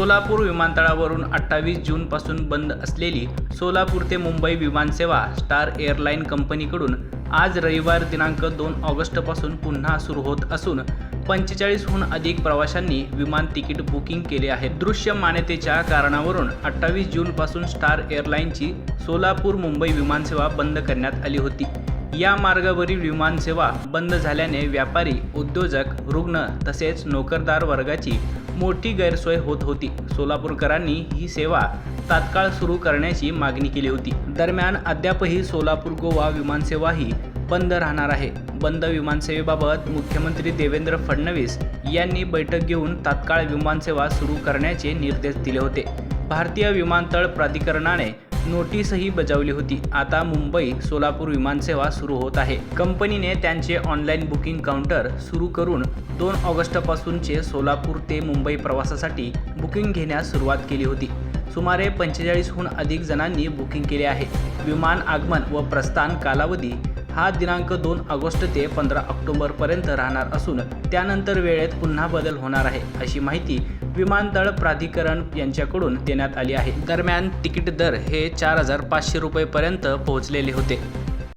सोलापूर विमानतळावरून 28 जूनपासून बंद असलेली सोलापूर ते मुंबई विमानसेवा स्टार एअरलाइन कंपनीकडून आज रविवार दिनांक 2 ऑगस्टपासून पुन्हा सुरू होत असून 45हून अधिक प्रवाशांनी विमान तिकीट बुकिंग केले आहे। दृश्य मान्यतेच्या कारणावरून 28 जूनपासून स्टार एअरलाइनची सोलापूर मुंबई विमानसेवा बंद करण्यात आली होती। या मार्गावरील विमानसेवा बंद झाल्याने व्यापारी, उद्योजक, रुग्ण तसेच नोकरदार वर्गाची मोठी गैरसोय होत होती। सोलापूरकरांनी ही सेवा तात्काळ सुरू करण्याची मागणी केली होती। दरम्यान अद्यापही सोलापूर गोवा विमानसेवाही बंद राहणार आहे। बंद विमानसेवेबाबत मुख्यमंत्री देवेंद्र फडणवीस यांनी बैठक घेऊन तात्काळ विमानसेवा सुरू करण्याचे निर्देश दिले होते। भारतीय विमानतळ प्राधिकरणाने नोटीसही बजावली होती। आता मुंबई सोलापूर विमानसेवा सुरू होत आहे। कंपनीने त्यांचे ऑनलाईन बुकिंग काउंटर सुरू करून 2 ऑगस्टपासूनचे सोलापूर ते मुंबई प्रवासासाठी बुकिंग घेण्यास सुरुवात केली होती। सुमारे 45हून अधिक जणांनी बुकिंग केले आहे। विमान आगमन व प्रस्थान कालावधी हा दिनांक 2 ऑगस्ट ते 15 ऑक्टोबरपर्यंत राहणार असून त्यानंतर वेळेत पुन्हा बदल होणार आहे, अशी माहिती विमानतळ प्राधिकरण यांच्याकडून देण्यात आली आहे। दरम्यान तिकीट दर हे 4500 रुपयेपर्यंत पोहोचलेले होते।